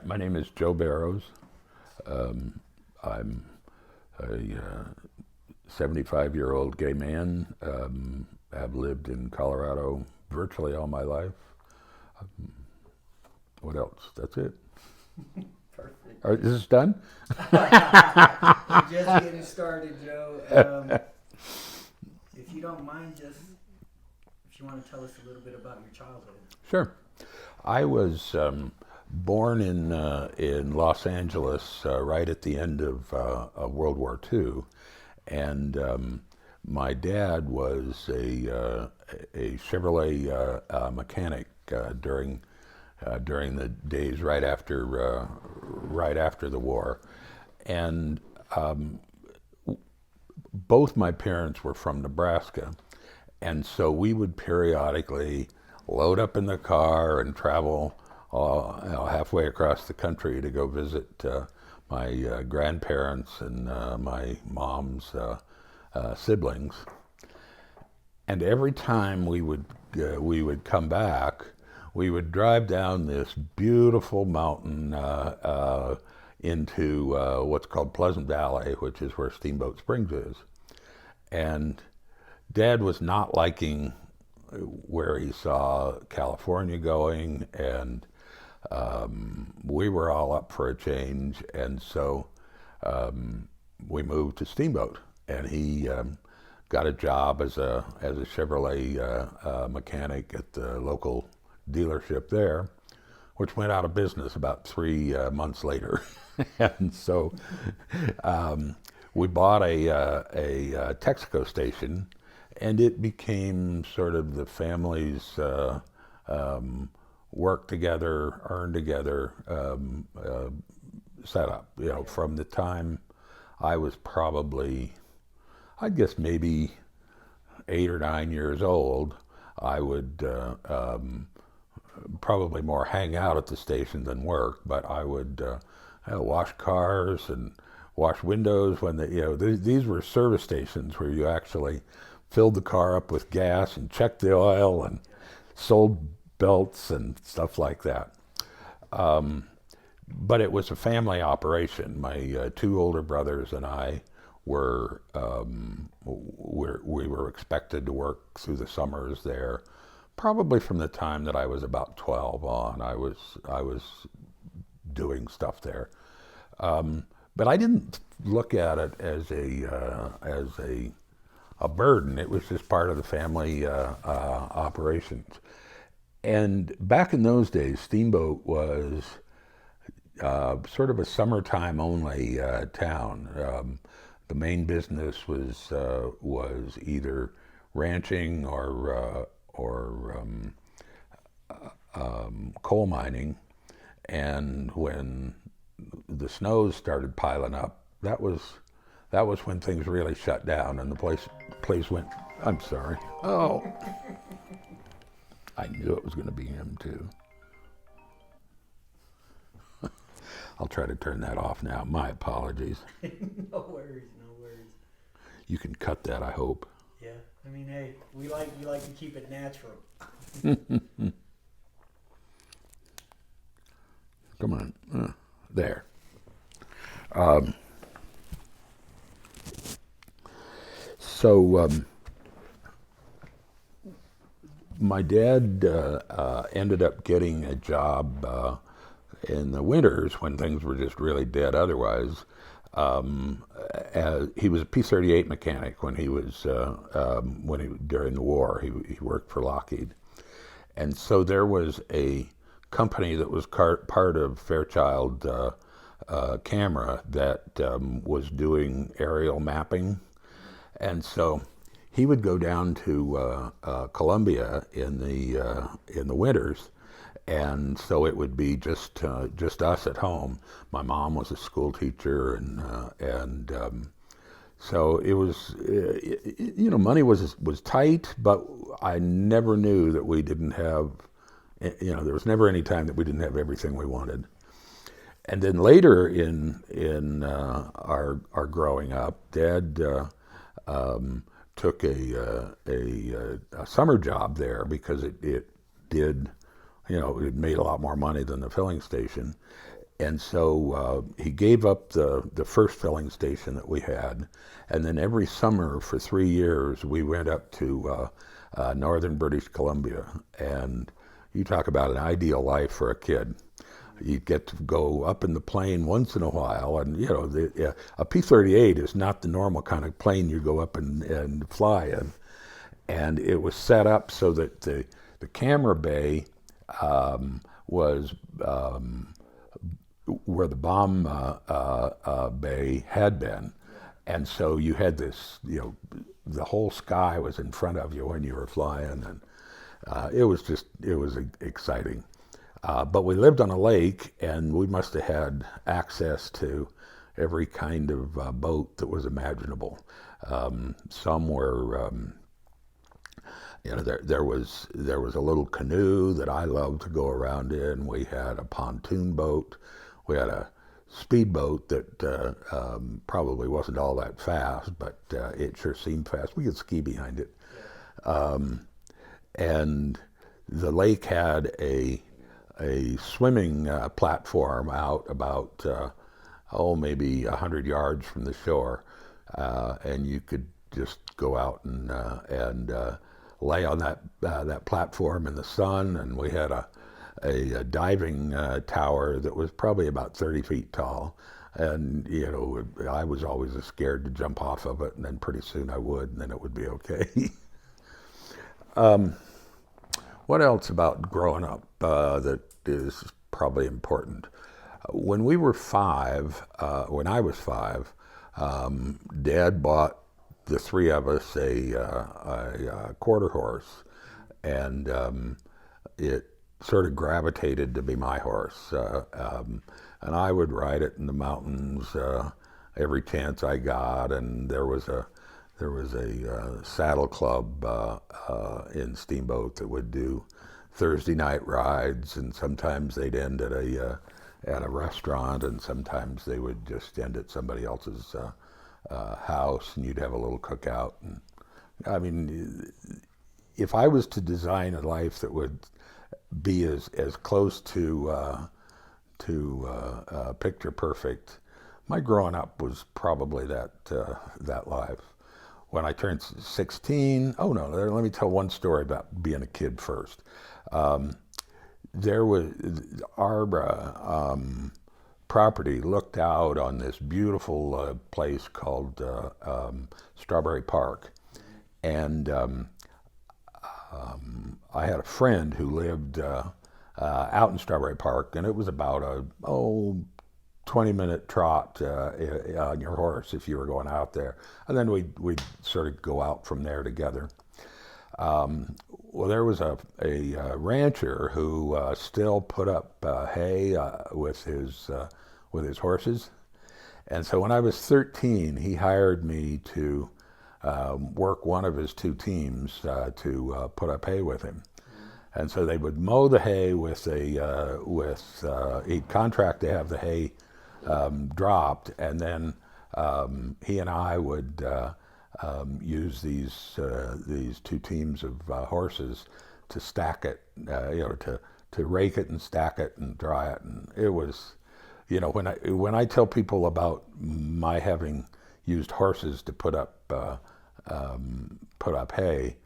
My name is Joe Barrows. I'm a 75-year-old gay man. I've lived in Colorado virtually all my life. What else? That's it. Perfect. Is this done? We're just getting started, Joe. If you don't mind, if you want to tell us a little bit about your childhood. Sure. I was born in Los Angeles right at the end of World War II, and my dad was a Chevrolet mechanic during the days right after the war, and both my parents were from Nebraska, and so we would periodically load up in the car and travel halfway across the country to go visit my grandparents and my mom's siblings. And every time we would come back, we would drive down this beautiful mountain into what's called Pleasant Valley, which is where Steamboat Springs is. And Dad was not liking where he saw California going, and we were all up for a change, and so we moved to Steamboat, and he got a job as a Chevrolet mechanic at the local dealership there, which went out of business about 3 months later. And so we bought a Texaco station, and it became sort of the family's work together, earn together setup. From the time I was probably, I guess maybe 8 or 9 years old, I would probably more hang out at the station than work, but I would wash cars and wash windows when these were service stations where you actually filled the car up with gas and checked the oil and sold belts and stuff like that. But it was a family operation. My two older brothers and I were we were expected to work through the summers there. Probably from the time that I was about 12 on, I was doing stuff there. But I didn't look at it as a burden. It was just part of the family operations. And back in those days, Steamboat was sort of a summertime only town. The main business was either ranching or coal mining. And when the snows started piling up, that was when things really shut down, and the place went. I'm sorry. Oh, I knew it was going to be him too. I'll try to turn that off now. My apologies. No worries, no worries. You can cut that, I hope. Yeah, I mean, hey, we like to keep it natural. Come on, there. So my dad ended up getting a job in the winters when things were just really dead otherwise. He was a P-38 mechanic when he was during the war. He worked for Lockheed, and so there was a company that was part of Fairchild Camera that was doing aerial mapping, and so he would go down to Columbia in the winters, and so it would be just us at home. My mom was a school teacher, and so it was money was tight, but I never knew that we didn't have. There was never any time that we didn't have everything we wanted. And then later in our growing up, Dad took a summer job there because it did, it made a lot more money than the filling station. And so he gave up the first filling station that we had. And then every summer for 3 years, we went up to northern British Columbia. And you talk about an ideal life for a kid. You get to go up in the plane once in a while. And, you know, a P-38 is not the normal kind of plane you go up and fly in. And it was set up so that the camera bay was where the bomb bay had been. And so you had this, you know, the whole sky was in front of you when you were flying. And it was exciting. But we lived on a lake, and we must have had access to every kind of boat that was imaginable. Some were, you know, there was a little canoe that I loved to go around in. We had a pontoon boat. We had a speedboat that probably wasn't all that fast, but it sure seemed fast. We could ski behind it. And the lake had a swimming platform out about, maybe 100 yards from the shore. And you could just go out and lay on that platform in the sun. And we had a diving tower that was probably about 30 feet tall. And, you know, I was always scared to jump off of it, and then pretty soon I would, and then it would be okay. What else about growing up that is probably important? When we were 5, when I was 5, Dad bought the 3 of us a quarter horse, and it sort of gravitated to be my horse. And I would ride it in the mountains every chance I got. And there was a saddle club in Steamboat that would do Thursday night rides, and sometimes they'd end at a restaurant, and sometimes they would just end at somebody else's house, and you'd have a little cookout. And I mean, if I was to design a life that would be as close to picture perfect, my growing up was probably that life. When I turned 16, let me tell one story about being a kid first. There was our property looked out on this beautiful place called Strawberry Park, and I had a friend who lived out in Strawberry Park, and it was about a 20-minute trot on your horse if you were going out there, and then we'd sort of go out from there together. Well, there was a rancher who still put up hay with his horses, and so when I was 13, he hired me to work one of his 2 teams to put up hay with him. And so they would mow the hay he'd contract to have the hay dropped, and then he and I would use these 2 teams of horses to stack it, to rake it and stack it and dry it. And it was, when I tell people about my having used horses to put up hay,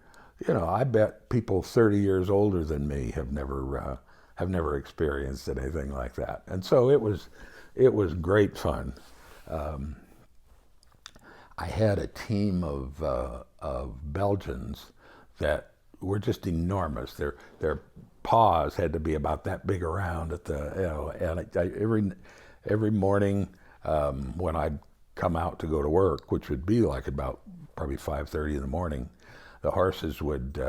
I bet people 30 years older than me have never experienced anything like that. And so it was great fun. I had a team of Belgians that were just enormous. Their paws had to be about that big around and every morning when I'd come out to go to work, which would be like about probably 5:30 in the morning, the horses would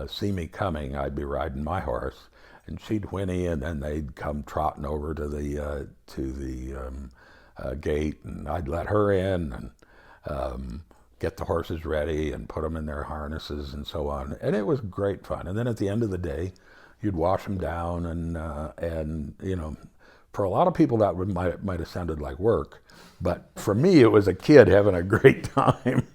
see me coming. I'd be riding my horse, and she'd whinny, and then they'd come trotting over to the gate, and I'd let her in and get the horses ready and put them in their harnesses and so on. And it was great fun. And then at the end of the day, you'd wash them down, and for a lot of people that might have sounded like work, but for me it was a kid having a great time.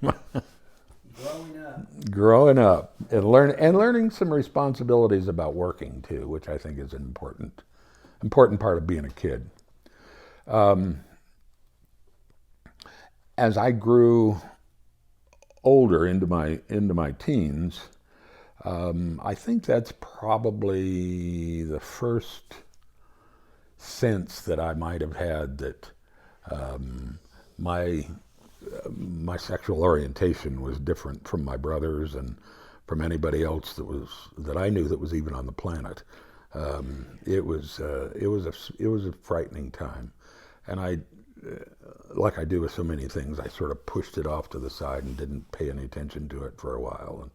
Growing up and learning some responsibilities about working too, which I think is important. important part of being a kid. As I grew older into my teens, I think that's probably the first sense that I might have had that my my sexual orientation was different from my brothers and from anybody else that I knew that was even on the planet. It was a frightening time, and like I do with so many things, I sort of pushed it off to the side and didn't pay any attention to it for a while,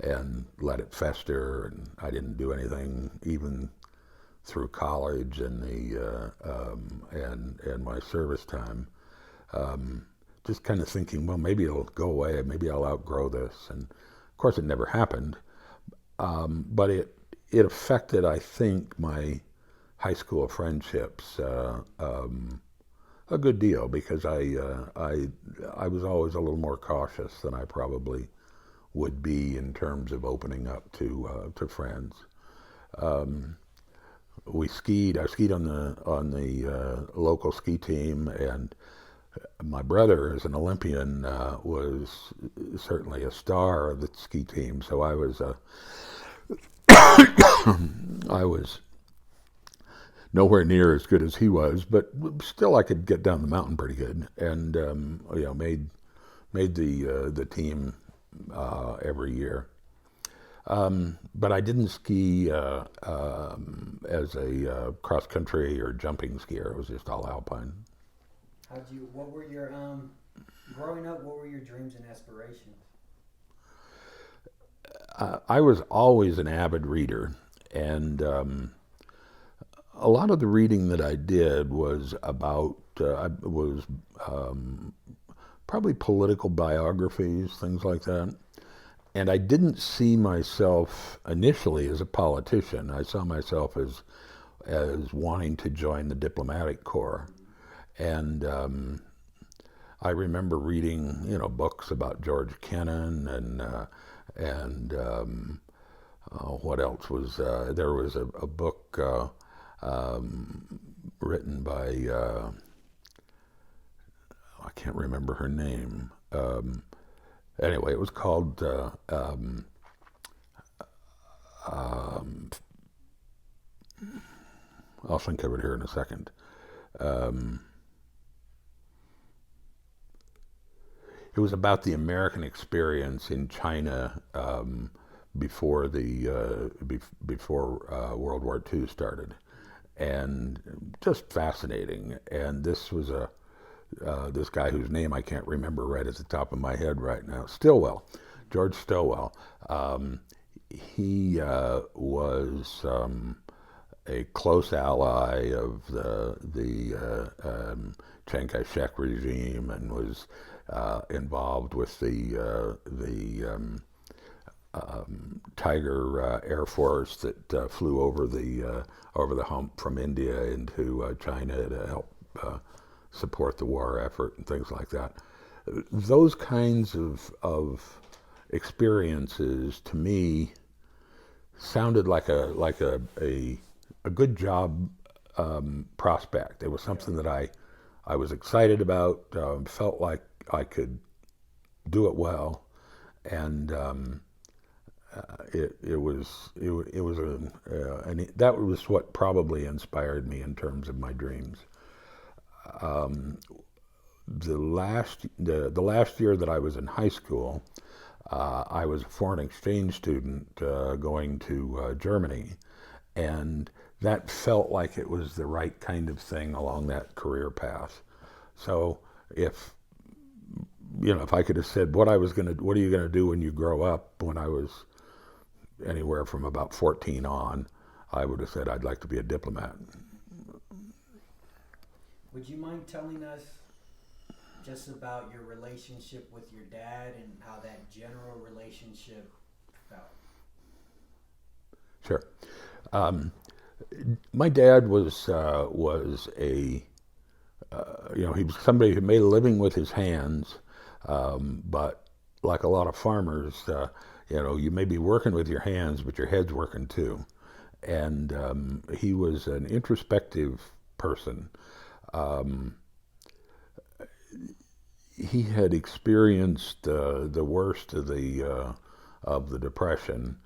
and let it fester. And I didn't do anything even through college and and my service time. Just kind of thinking, well, maybe it'll go away, maybe I'll outgrow this, and of course it never happened. But it affected, I think, my high school friendships a good deal, because I was always a little more cautious than I probably would be in terms of opening up to friends. We skied. I skied on the local ski team, and my brother, as an Olympian, was certainly a star of the ski team. So I was nowhere near as good as he was, but still I could get down the mountain pretty good, and made the team every year. But I didn't ski as a cross country or jumping skier. It was just all alpine. What were your growing up? What were your dreams and aspirations? I was always an avid reader, and a lot of the reading that I did was about probably political biographies, things like that. And I didn't see myself initially as a politician. I saw myself as wanting to join the diplomatic corps. And I remember reading, books about George Kennan and what else was there was a book written by I can't remember her name. Anyway, it was called I'll think of it here in a second. It was about the American experience in China before World War II started, and just fascinating. And this was this guy whose name I can't remember right at the top of my head right now, George Stillwell. He was a close ally of the Chiang Kai-shek regime, and was involved with the Tiger Air Force that flew over the hump from India into China to help support the war effort and things like that. Those kinds of experiences to me sounded like a good job prospect. It was something that I was excited about, felt like I could do it well, and that was what probably inspired me in terms of my dreams. The last year that I was in high school, I was a foreign exchange student going to Germany, and that felt like it was the right kind of thing along that career path. So if I could have said what are you gonna do when you grow up, when I was anywhere from about 14 on, I would have said I'd like to be a diplomat. Would you mind telling us just about your relationship with your dad and how that general relationship felt? Sure. My dad was a he was somebody who made a living with his hands, but like a lot of farmers, you may be working with your hands, but your head's working too. and he was an introspective person. He had experienced the worst of the Depression.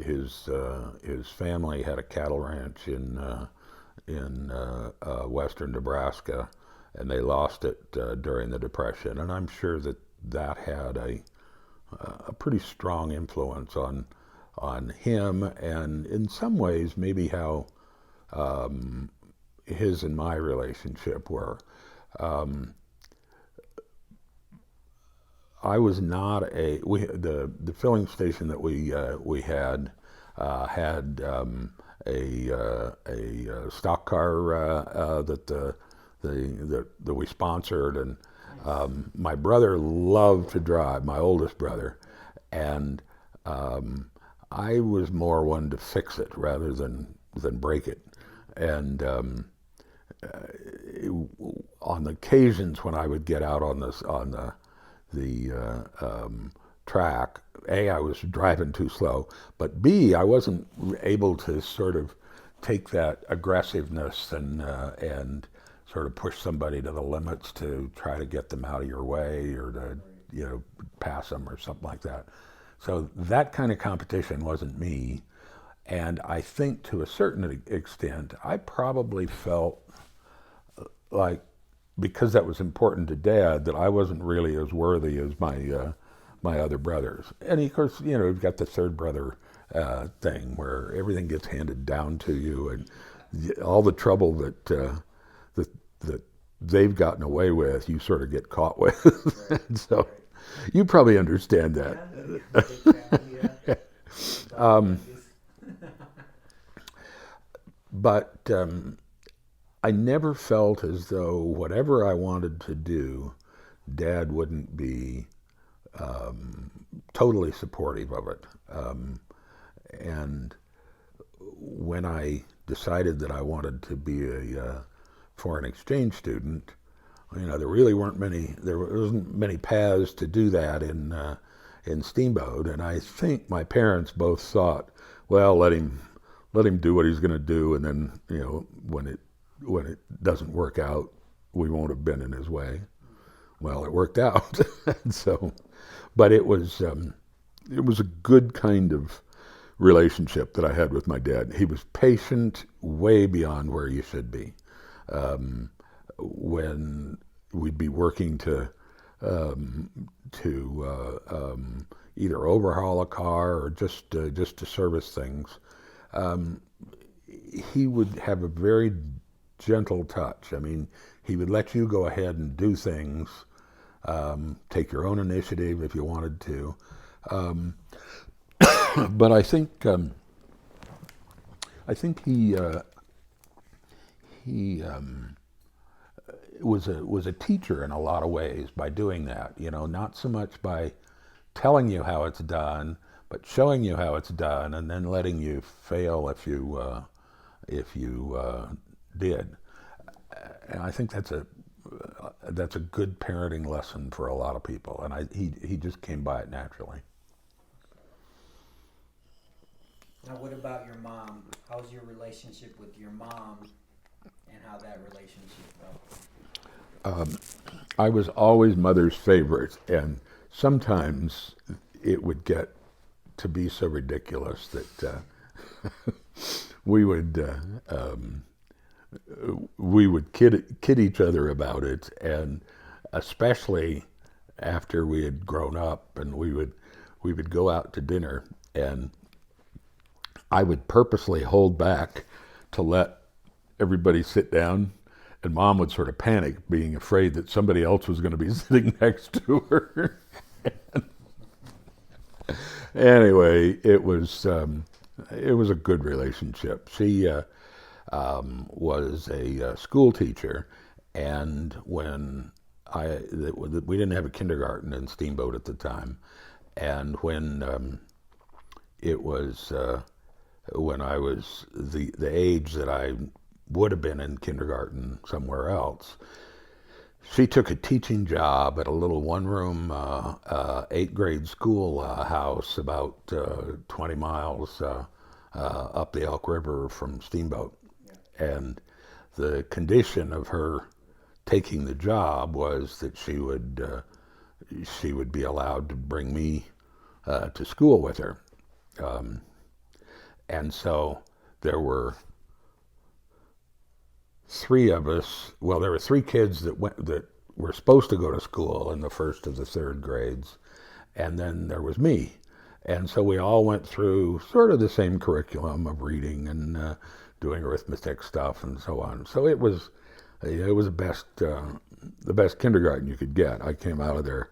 His family had a cattle ranch in western Nebraska, and they lost it during the Depression. And I'm sure that had a pretty strong influence on him, and in some ways maybe how his and my relationship were. I was not the filling station that we had a stock car that we sponsored, and my brother loved to drive, my oldest brother, and I was more one to fix it rather than break it. And on the occasions when I would get out on the track, A, I was driving too slow, but B, I wasn't able to sort of take that aggressiveness and sort of push somebody to the limits to try to get them out of your way or to pass them or something like that. So that kind of competition wasn't me, and I think to a certain extent I probably felt like, because that was important to Dad, that I wasn't really as worthy as my other brothers. And of course, you've got the third brother thing where everything gets handed down to you, and all the trouble that they've gotten away with, you sort of get caught with. Right. So right. You probably understand that. But I never felt as though whatever I wanted to do, Dad wouldn't be totally supportive of it. And when I decided that I wanted to be a foreign exchange student, there really there wasn't many paths to do that in Steamboat, and I think my parents both thought, well, let him do what he's going to do, and then when it doesn't work out, we won't have been in his way. Well, it worked out. So, but it was a good kind of relationship that I had with my dad. He was patient, way beyond where you should be. When we'd be working to either overhaul a car or just to service things, he would have a very gentle touch. I mean, he would let you go ahead and do things, take your own initiative if you wanted to. But I think he was a teacher in a lot of ways by doing that. Not so much by telling you how it's done, but showing you how it's done, and then letting you fail if you did. And I think that's a good parenting lesson for a lot of people, and he just came by it naturally. Now, what about your mom? How's your relationship with your mom, and how that relationship felt? I was always Mother's favorite, and sometimes it would get to be so ridiculous that we would kid each other about it, and especially after we had grown up, and we would go out to dinner, and I would purposely hold back to let everybody sit down, and Mom would sort of panic, being afraid that somebody else was going to be sitting next to her. Anyway, it was a good relationship. She was a school teacher, and when we didn't have a kindergarten in Steamboat at the time, and when it was when I was the age that I would have been in kindergarten somewhere else, she took a teaching job at a little one-room 8th grade school house about 20 miles up the Elk River from Steamboat. Yeah. And the condition of her taking the job was that she would be allowed to bring me to school with her. And so there were three of us. Well, there were three kids that were supposed to go to school in the first to the third grades, and then there was me. And so we all went through sort of the same curriculum of reading and doing arithmetic stuff and so on. So it was the best kindergarten you could get. I came out of there,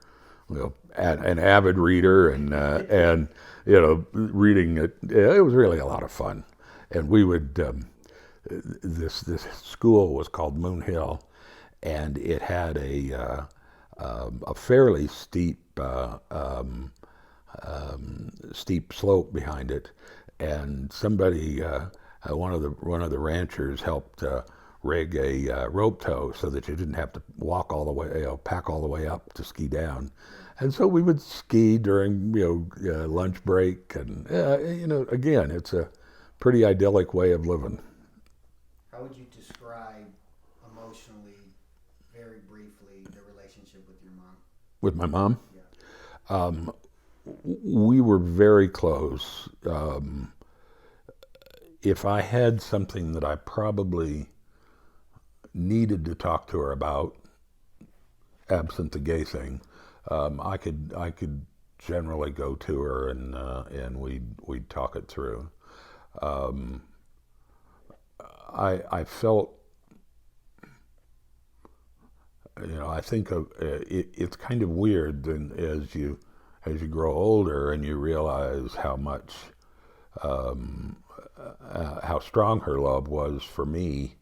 an avid reader and reading it. It was really a lot of fun, and we would. This school was called Moon Hill, and it had a fairly steep slope behind it, and somebody, one of the ranchers helped rig a rope tow so that you didn't have to walk all the way, pack all the way up to ski down, and so we would ski during lunch break, and again, it's a pretty idyllic way of living. How would you describe emotionally, very briefly, the relationship with your mom? With my mom? Yeah. We were very close. If I had something that I probably needed to talk to her about, absent the gay thing, I could generally go to her and we'd talk it through. I felt, I think of it's kind of weird then as you grow older and you realize how much how strong her love was for me.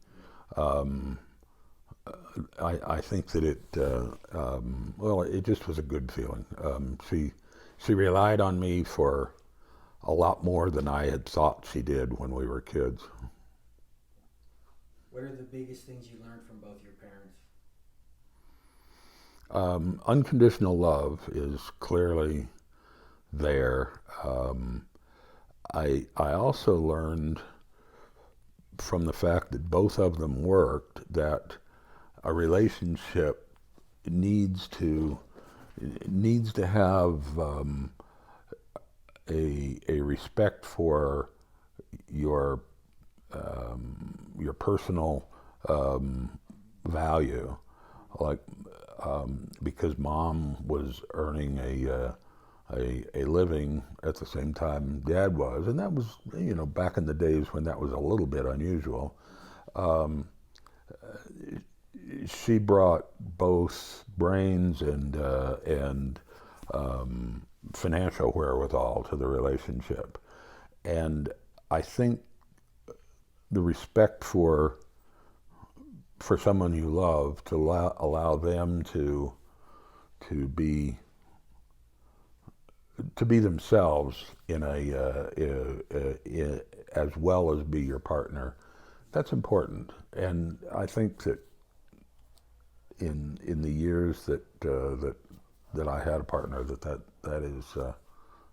I think that it just was a good feeling. She relied on me for a lot more than I had thought she did when we were kids. What are the biggest things you learned from both your parents? Unconditional love is clearly there. I also learned from the fact that both of them worked that a relationship needs to have a respect for your personal value, like because mom was earning a living at the same time dad was, and that was back in the days when that was a little bit unusual. She brought both brains and financial wherewithal to the relationship, and I think the respect for someone you love, to allow them to be themselves in as well as be your partner. That's important, and I think that in the years that I had a partner, that is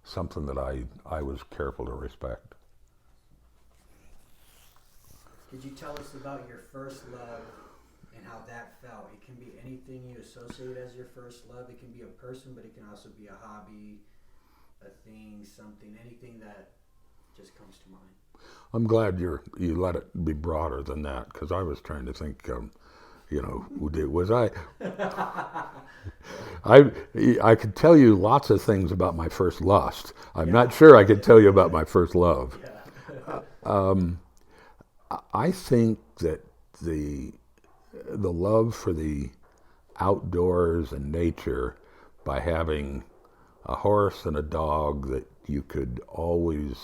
something that I was careful to respect. Could you tell us about your first love and how that felt? It can be anything you associate as your first love. It can be a person, but it can also be a hobby, a thing, something, anything that just comes to mind. I'm glad you let it be broader than that, because I was trying to think, was I? I could tell you lots of things about my first lust. I'm not sure I could tell you about my first love. Yeah. I think that the love for the outdoors and nature, by having a horse and a dog that you could always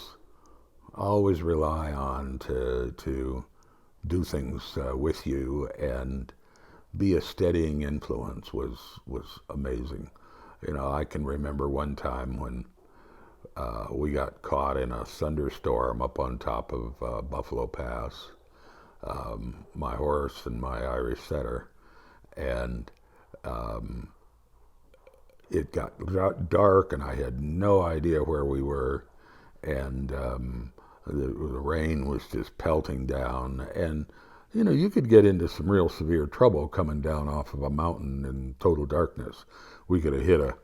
rely on to do things with you and be a steadying influence was amazing. I can remember one time when we got caught in a thunderstorm up on top of Buffalo Pass, my horse and my Irish setter, and it got dark and I had no idea where we were, and the rain was just pelting down, and you could get into some real severe trouble coming down off of a mountain in total darkness. We could have hit a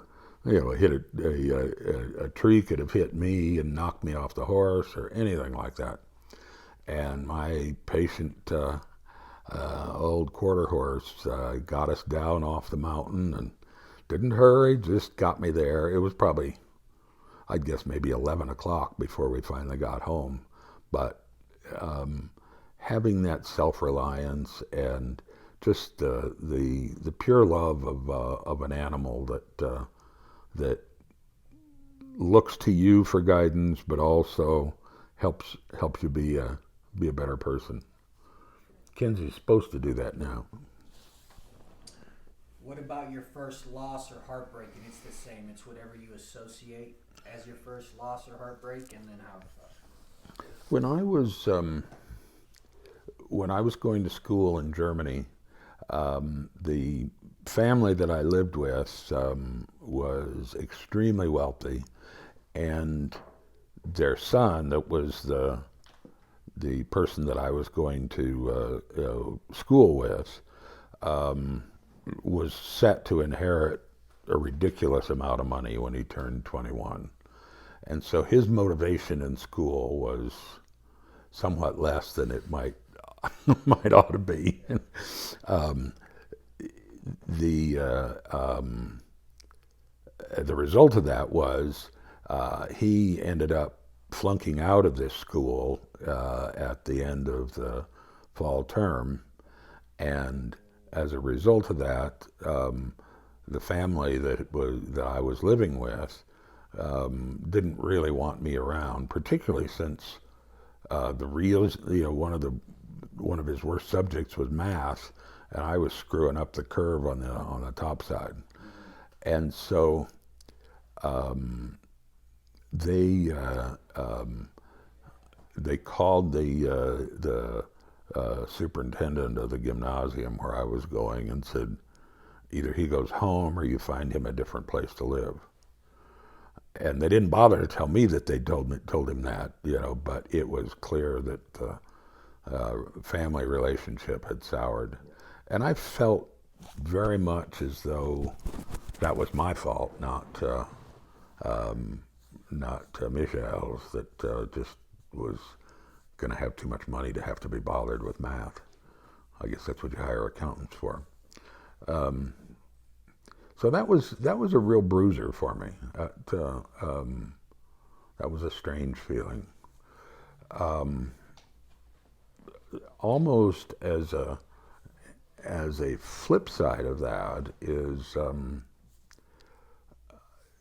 tree could have hit me and knocked me off the horse or anything like that. And my patient old quarter horse got us down off the mountain and didn't hurry, just got me there. It was probably, I'd guess, maybe 11 o'clock before we finally got home. But having that self-reliance and just the pure love of an animal that looks to you for guidance, but also helps you be a better person. Kenzie's supposed to do that now. What about your first loss or heartbreak? And it's the same. It's whatever you associate as your first loss or heartbreak, and then how it felt. When I was going to school in Germany, the family that I lived with was extremely wealthy, and their son, that was the person that I was going to school with, was set to inherit a ridiculous amount of money when he turned 21. And so his motivation in school was somewhat less than it might ought to be. The result of that was he ended up flunking out of this school at the end of the fall term, and as a result of that, the family that I was living with didn't really want me around, particularly since one of his worst subjects was math, and I was screwing up the curve on the top side, and so they called the superintendent of the gymnasium where I was going and said, either he goes home or you find him a different place to live. And they didn't bother to tell me that they told him that, but it was clear that the family relationship had soured. And I felt very much as though that was my fault, not Michel's, that just was going to have too much money to have to be bothered with math. I guess that's what you hire accountants for. So that was a real bruiser for me. That was a strange feeling. Almost as a flip side of that is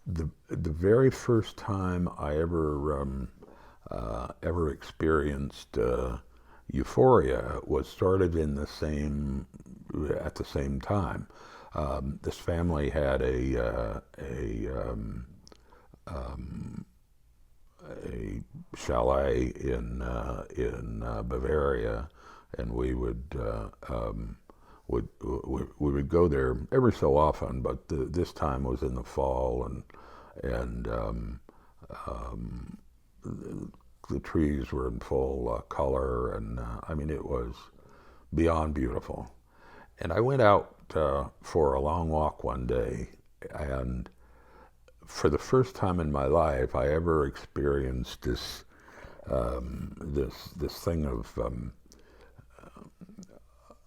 the very first time I ever experienced euphoria was sort of at the same time. This family had a chalet in Bavaria, and we would go there every so often. But this time was in the fall, and the trees were in full color, and I mean, it was beyond beautiful. And I went out for a long walk one day, and for the first time in my life, I ever experienced this thing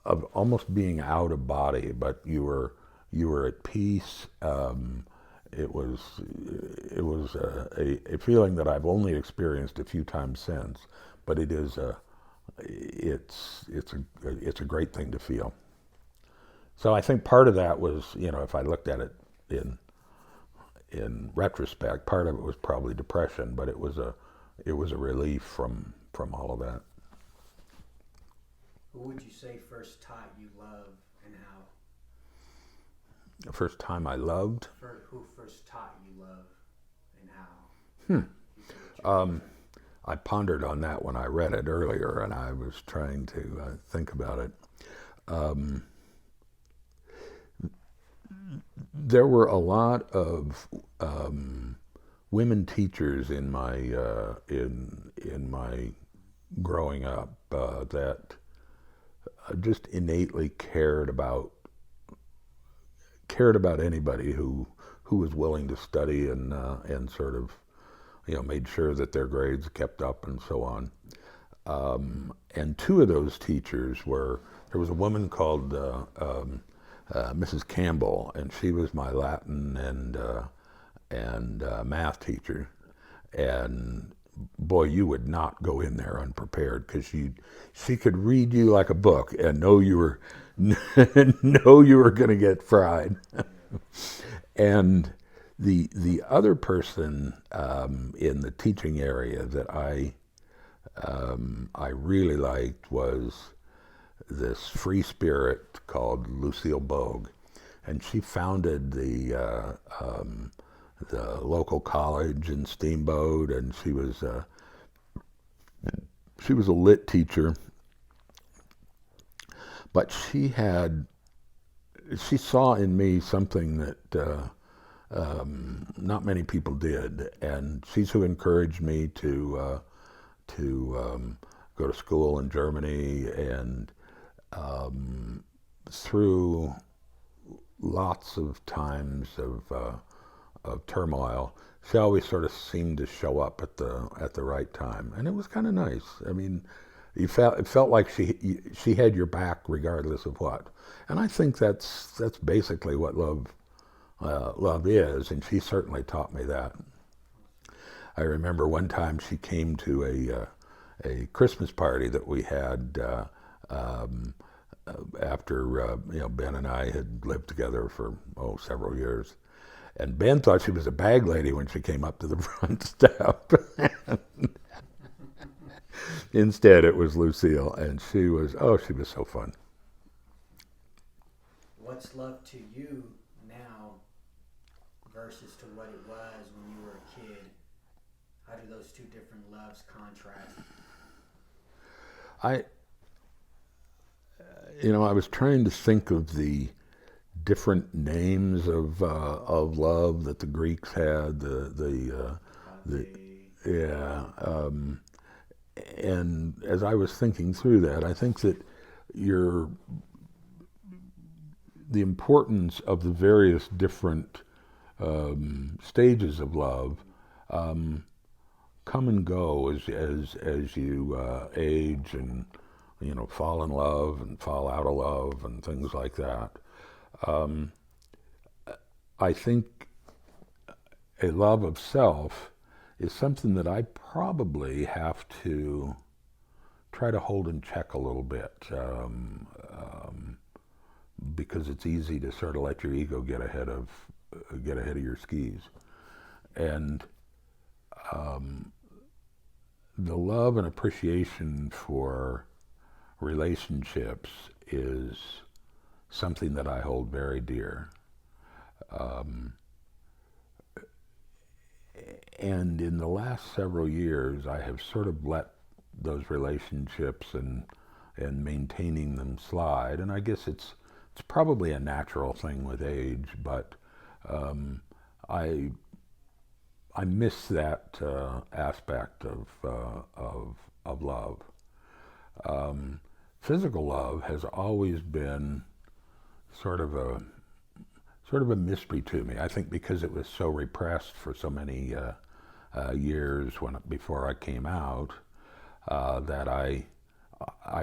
of almost being out of body, but you were at peace. It was a feeling that I've only experienced a few times since, but it's a great thing to feel. So I think part of that was, if I looked at it in retrospect, part of it was probably depression, but it was a relief from all of that. Who would you say first taught you love, and how? The first time I loved? Who first taught you love, and how? I pondered on that when I read it earlier, and I was trying to think about it. There were a lot of women teachers in my in my growing up that just innately cared about anybody who was willing to study and sort of made sure that their grades kept up and so on. And two of those teachers there was a woman called Mrs. Campbell, and she was my Latin and math teacher. And boy, you would not go in there unprepared, because she could read you like a book and know you were going to get fried. And the other person in the teaching area that I really liked was this free spirit called Lucille Bogue, and she founded the local college in Steamboat, and she was a lit teacher, but she saw in me something that not many people did, and she's who encouraged me to go to school in Germany, and through lots of times of turmoil, she always sort of seemed to show up at the right time, and it was kind of nice. I mean, it felt like she had your back regardless of what, and I think that's basically what love is, and she certainly taught me that. I remember one time she came to a Christmas party that we had after Ben and I had lived together for several years. And Ben thought she was a bag lady when she came up to the front step. Instead, it was Lucille, and she was so fun. What's love to you now versus to what it was when you were a kid? How do those two different loves contrast? I was trying to think of the different names of love that the Greeks had. And as I was thinking through that, I think that the importance of the various different stages of love come and go as you age and fall in love and fall out of love and things like that. I think a love of self is something that I probably have to try to hold in check a little bit, because it's easy to sort of let your ego get ahead of your skis. And the love and appreciation for relationships is something that I hold very dear. And in the last several years, I have sort of let those relationships and maintaining them slide. And I guess it's probably a natural thing with age, but I miss that aspect of love. Physical love has always been sort of a mystery to me. I think because it was so repressed for so many years before I came out, that I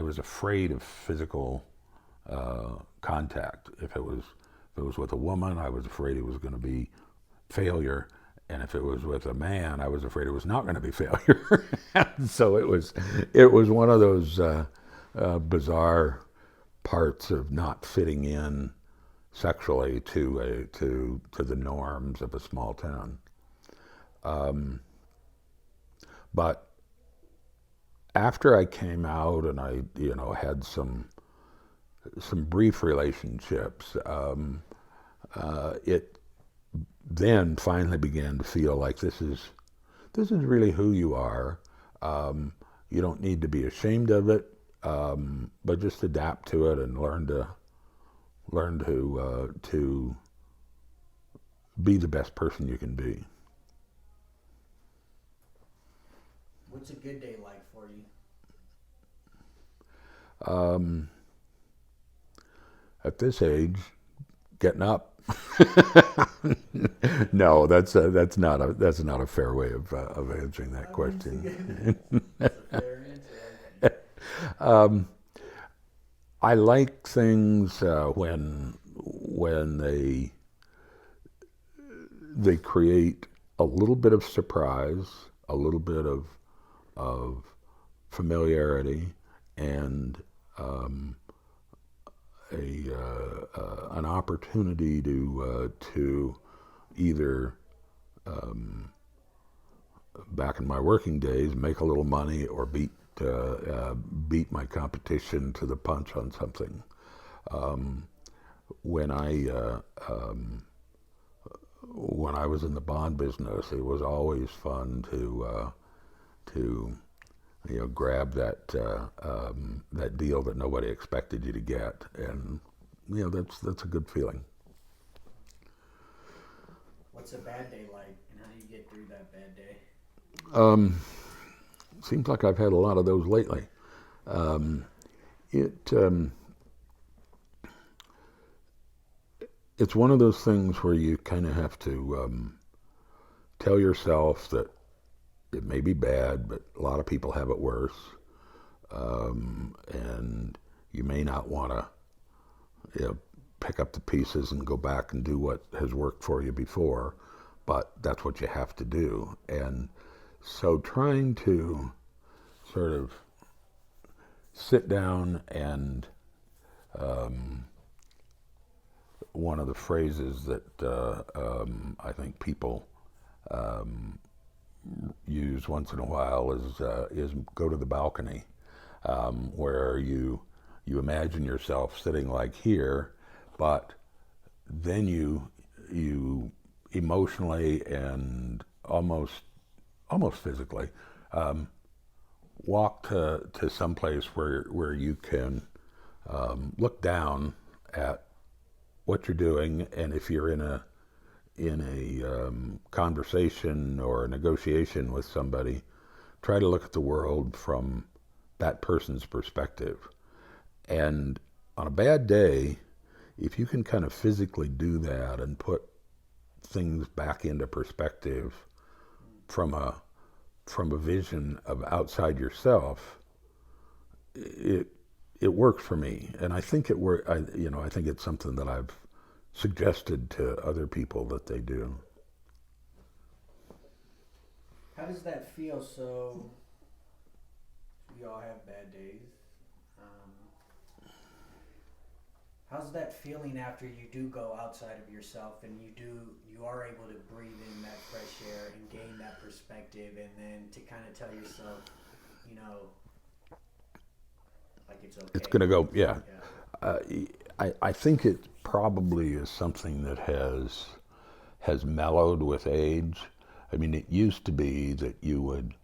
was afraid of physical contact. If it was with a woman, I was afraid it was going to be failure, and if it was with a man, I was afraid it was not going to be failure. So it was one of those bizarre parts of not fitting in sexually to the norms of a small town. But after I came out and I had some brief relationships, it then finally began to feel like this is really who you are. You don't need to be ashamed of it, but just adapt to it and learn to be the best person you can be. What's a good day like for you? At this age, getting up. No, that's not a fair way of answering that I mean, it's a question. good. That's a fair answer, I think. I like things when they create a little bit of surprise, a little bit of familiarity, and an opportunity to either back in my working days make a little money or beat my competition to the punch on something. When I was in the bond business, it was always fun to grab that deal that nobody expected you to get, and that's a good feeling. What's a bad day like, and how do you get through that bad day? Seems like I've had a lot of those lately. It it's one of those things where you kind of have to tell yourself that it may be bad, but a lot of people have it worse, and you may not want to pick up the pieces and go back and do what has worked for you before, but that's what you have to do. And so trying to sort of sit down and one of the phrases that I think people use once in a while is go to the balcony, where you imagine yourself sitting like here, but then you emotionally and almost physically walk to some place where you can look down at what you're doing, and if you're in a conversation or a negotiation with somebody, try to look at the world from that person's perspective. And on a bad day, if you can kind of physically do that and put things back into perspective from a vision of outside yourself, it works for me, and I think I think it's something that I've suggested to other people that they do. How does that feel? So we all have bad days. Um, how's that feeling after you do go outside of yourself and you are able to breathe in that fresh air and gain that perspective, and then to kind of tell yourself, you know, like it's It's okay. going to go, yeah. Yeah. Uh, I think it probably is something that has mellowed with age. I mean, it used to be that you would,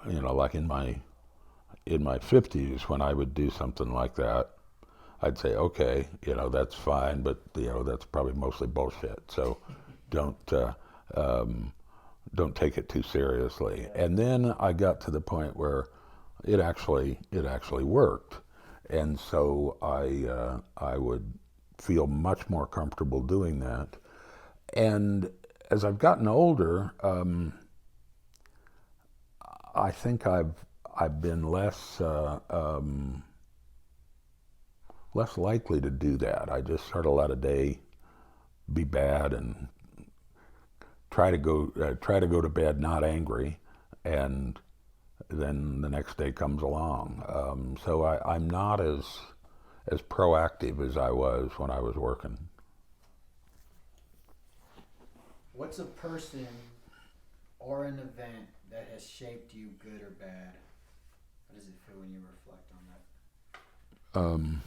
like in my 50s, when I would do something like that, I'd say, okay, that's fine, but that's probably mostly bullshit. So don't um, don't take it too seriously. Yeah. And then I got to the point where it actually worked, and so I would feel much more comfortable doing that. And as I've gotten older, I think I've been less likely to do that. I just sort of let a day be bad and try to go to bed not angry, and then the next day comes along. So I'm not as proactive as I was when I was working. What's a person or an event that has shaped you, good or bad? How does it feel when you reflect on that? Um,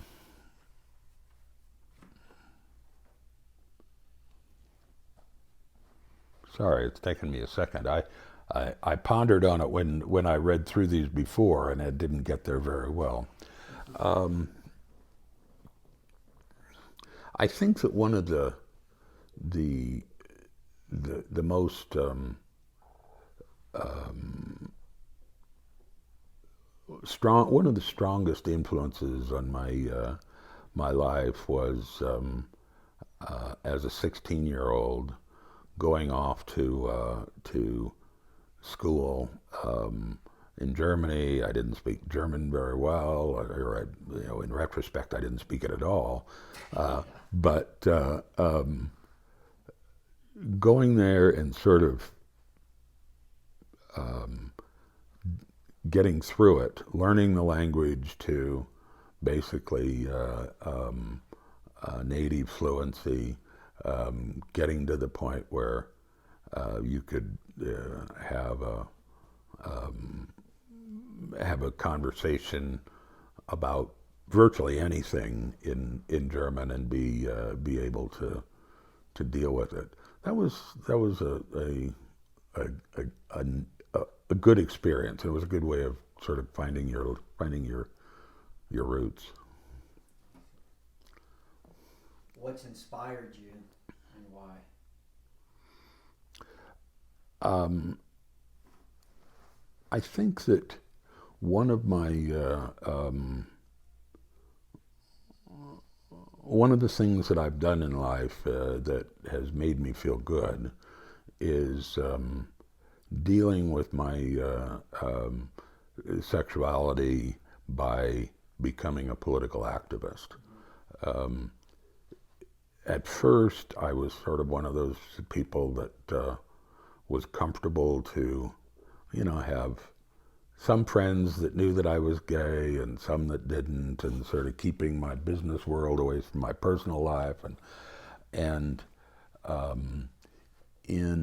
Sorry, it's taken me a second. I pondered on it when I read through these before, and it didn't get there very well. I think that one of the the most one of the strongest influences on my life was as a 16-year-old going off to school in Germany. I didn't speak German very well, or in retrospect, I didn't speak it at all. But going there and sort of getting through it, learning the language to basically native fluency, getting to the point where you could have a conversation about virtually anything in German and be able to deal with it. That was a good experience. It was a good way of sort of finding your roots. What's inspired you and why? I think that one of the things that I've done in life that has made me feel good is dealing with my sexuality by becoming a political activist. At first, I was sort of one of those people that was comfortable to, have some friends that knew that I was gay and some that didn't, and sort of keeping my business world away from my personal life. And in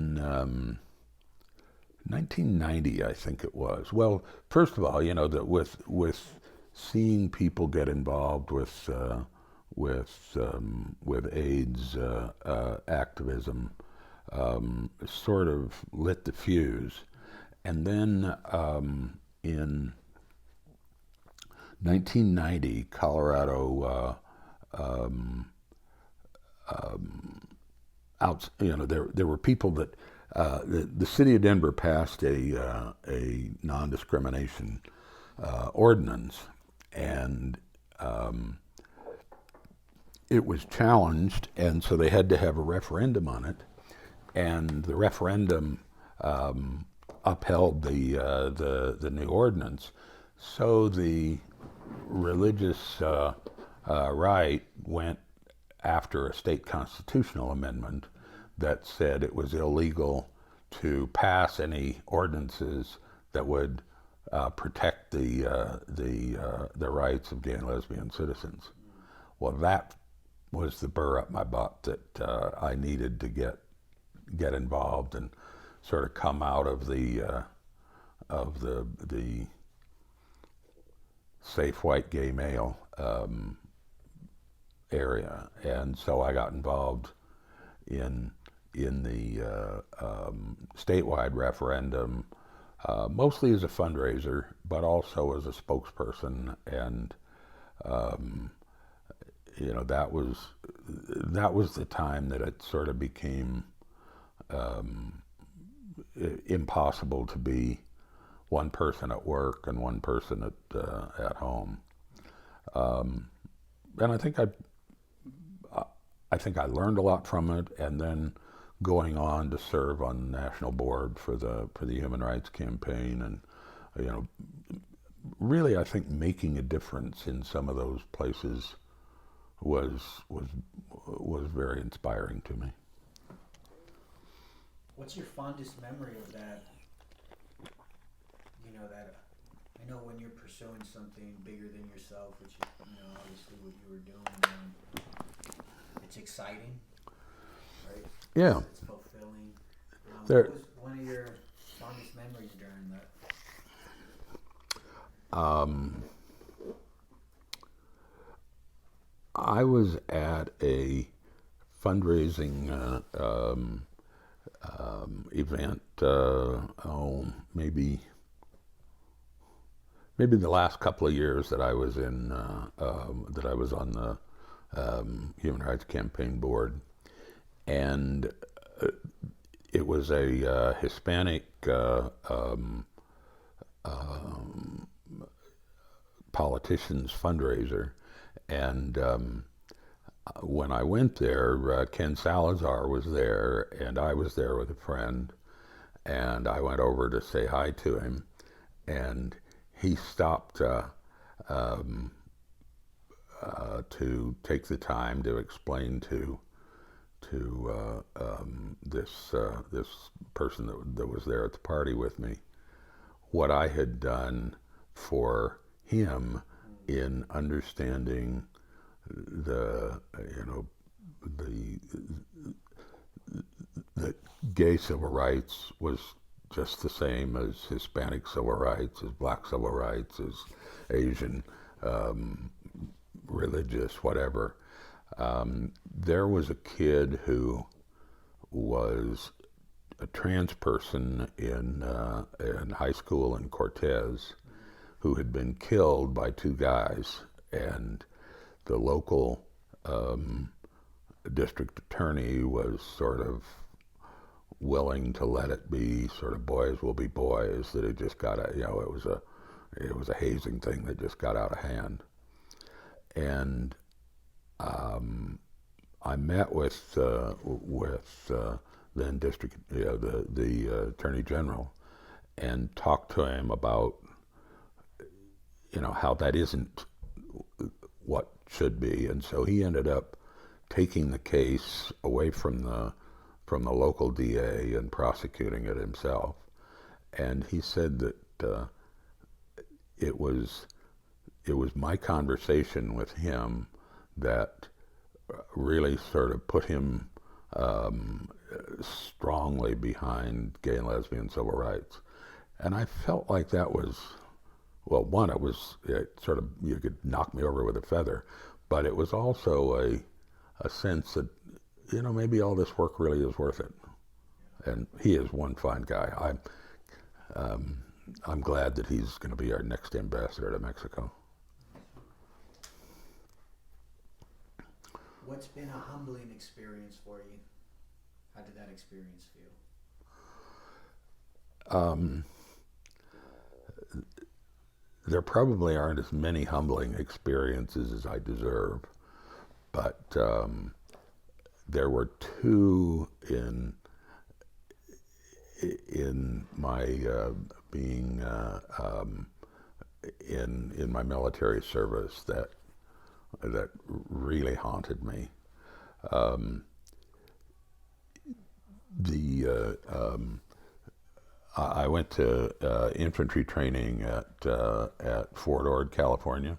1990, I think it was. Well, first of all, that with seeing people get involved with AIDS activism, sort of lit the fuse. And then in 1990, Colorado, there were people that the city of Denver passed a non-discrimination ordinance, and it was challenged, and so they had to have a referendum on it, and the referendum upheld the new ordinance. So the religious right went after a state constitutional amendment that said it was illegal to pass any ordinances that would protect the rights of gay and lesbian citizens. Well, that was the burr up my butt that I needed to get involved and sort of come out of the safe white gay male area, and so I got involved in the statewide referendum, mostly as a fundraiser, but also as a spokesperson, and that was the time that it sort of became impossible to be one person at work and one person at home. And I think I learned a lot from it, and then going on to serve on the national board for the Human Rights Campaign, and really I think making a difference in some of those places was very inspiring to me. What's your fondest memory of that? That I know when you're pursuing something bigger than yourself, which is obviously what you were doing. It's exciting, right? Yeah. It's fulfilling. There, what was one of your fondest memories during that? I was at a fundraising event. Maybe the last couple of years that I was in, that I was on the Human Rights Campaign board, and it was a Hispanic politician's fundraiser. And when I went there, Ken Salazar was there, and I was there with a friend. And I went over to say hi to him, and he stopped to take the time to explain to this person that was there at the party with me what I had done for him in understanding the the the gay civil rights was just the same as Hispanic civil rights, as black civil rights, as Asian, religious, whatever. There was a kid who was a trans person in high school in Cortez who had been killed by two guys, and the local district attorney was sort of willing to let it be sort of boys will be boys, that it just got it was a hazing thing that just got out of hand. And I met with then district the attorney general and talked to him about how that isn't what should be, and so he ended up taking the case away from the local DA and prosecuting it himself. And he said that it was my conversation with him that really sort of put him strongly behind gay and lesbian civil rights. And I felt like that was, well, one, it sort of, you could knock me over with a feather, but it was also a sense that, maybe all this work really is worth it. And he is one fine guy. I'm glad that he's going to be our next ambassador to Mexico. What's been a humbling experience for you? How did that experience feel? There probably aren't as many humbling experiences as I deserve, but there were two in my being in my military service that really haunted me. I went to infantry training at Fort Ord, California,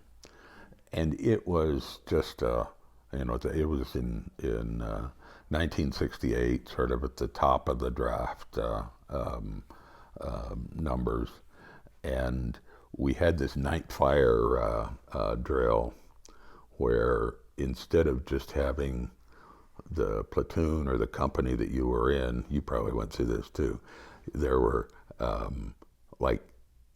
and it was just it was in 1968, sort of at the top of the draft numbers, and we had this night fire drill where instead of just having the platoon or the company that you were in, you probably went through this too, there were like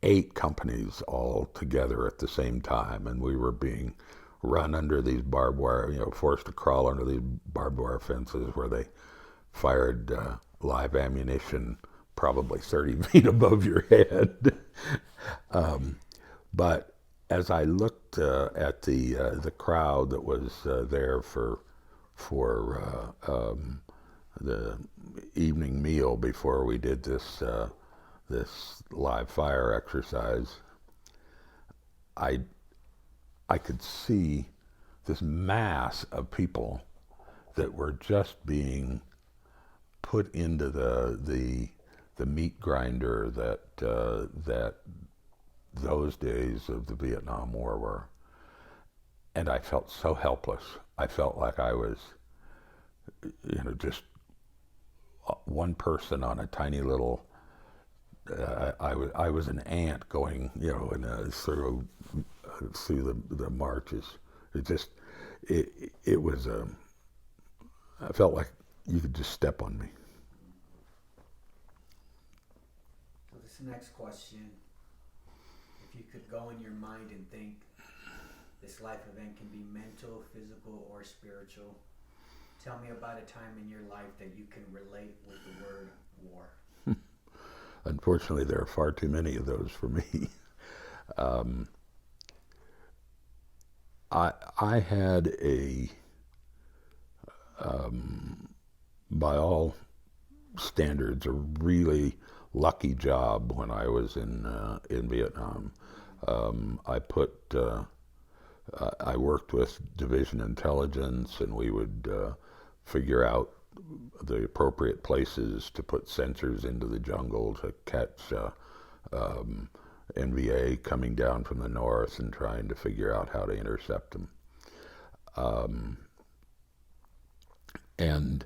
8 companies all together at the same time, and we were being run under these barbed wire, forced to crawl under these barbed wire fences where they fired live ammunition probably 30 feet above your head. But as I looked at the crowd that was there for the evening meal before we did this live fire exercise, I could see this mass of people that were just being put into the meat grinder that those days of the Vietnam War were. And I felt so helpless. I felt like I was, just one person on a tiny little. I was an ant going, through the marches. It was. I felt like you could just step on me. So this next question, if you could go in your mind and think this life event can be mental, physical, or spiritual, tell me about a time in your life that you can relate with the word war. Unfortunately, there are far too many of those for me. I had by all standards, a really lucky job when I was in Vietnam. I worked with division intelligence, and we would figure out the appropriate places to put sensors into the jungle to catch NVA coming down from the north and trying to figure out how to intercept them. And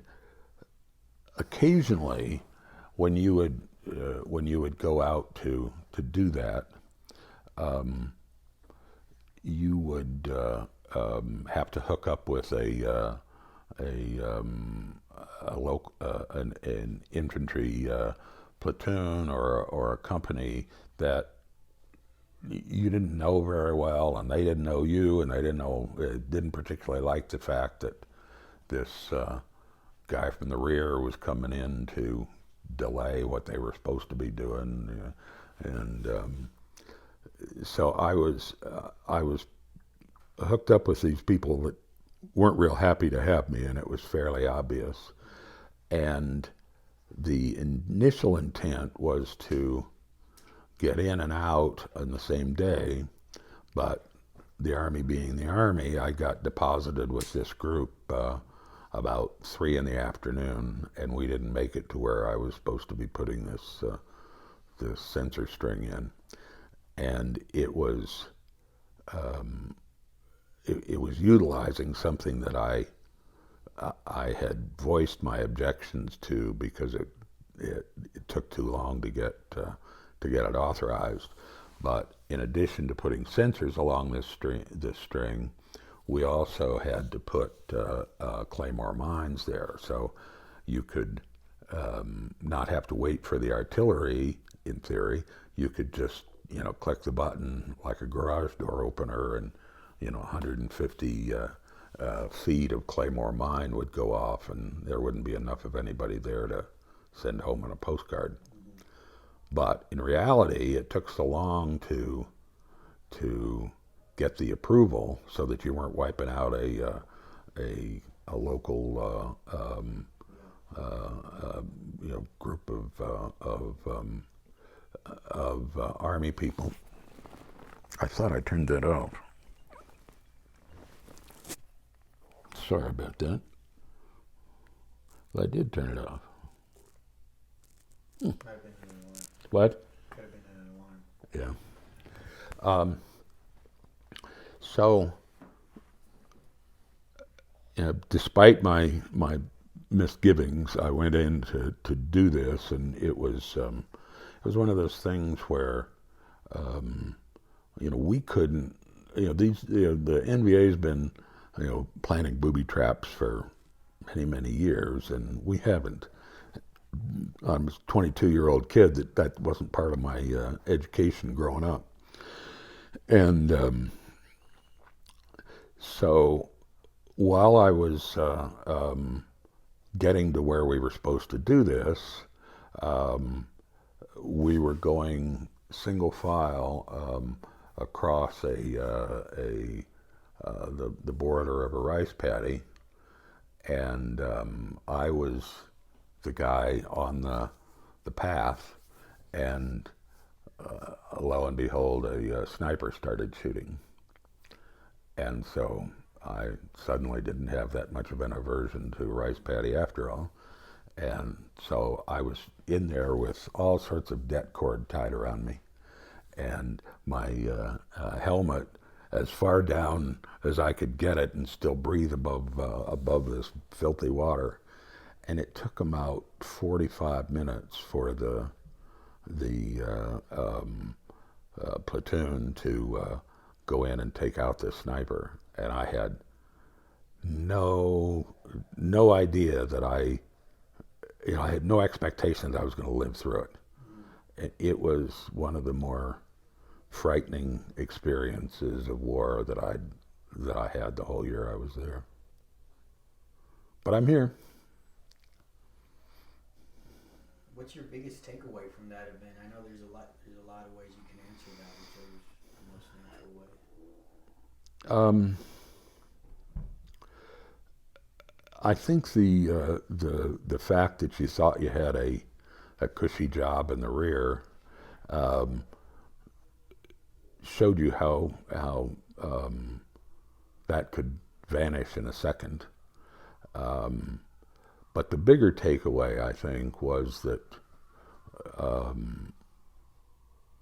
occasionally, when you would go out to do that, you would have to hook up with an infantry platoon or a company that you didn't know very well, and they didn't know you, and they didn't particularly like the fact that this guy from the rear was coming in to delay what they were supposed to be doing, and so I was hooked up with these people that weren't real happy to have me, and it was fairly obvious. And the initial intent was to get in and out on the same day, but the Army being the Army, I got deposited with this group about 3 in the afternoon, and we didn't make it to where I was supposed to be putting this sensor string in. And it was utilizing something that I had voiced my objections to because it took too long to get it authorized. But in addition to putting sensors along this string, we also had to put claymore mines there, so you could not have to wait for the artillery. In theory, you could just click the button like a garage door opener, and 150 feet of claymore mine would go off, and there wouldn't be enough of anybody there to send home on a postcard. But in reality, it took so long to get the approval so that you weren't wiping out a local group of Army people. I thought I turned that off. Sorry about that. Well, I did turn it off. Might have been an alarm. What? Could have been an alarm. Yeah. So, despite my misgivings, I went in to do this, and it was one of those things where we couldn't. The NVA's been planting booby traps for many years, and we haven't. I'm a 22-year-old kid that wasn't part of my education growing up, and so while I was getting to where we were supposed to do this, we were going single file across the border of a rice paddy, and I was the guy on the path, and lo and behold, a sniper started shooting. And so I suddenly didn't have that much of an aversion to rice paddy after all. And so I was in there with all sorts of det cord tied around me, and my helmet as far down as I could get it and still breathe above this filthy water. And it took about 45 minutes for the platoon to go in and take out this sniper, and I had no idea that I had no expectation that I was going to live through it. It was one of the more frightening experiences of war that I had the whole year I was there. But I'm here. What's your biggest takeaway from that event? I know there's a lot of ways you can answer that, whichever is the most natural way. I think the fact that you thought you had a cushy job in the rear um, showed you how that could vanish in a second. Um, but the bigger takeaway, I think, was that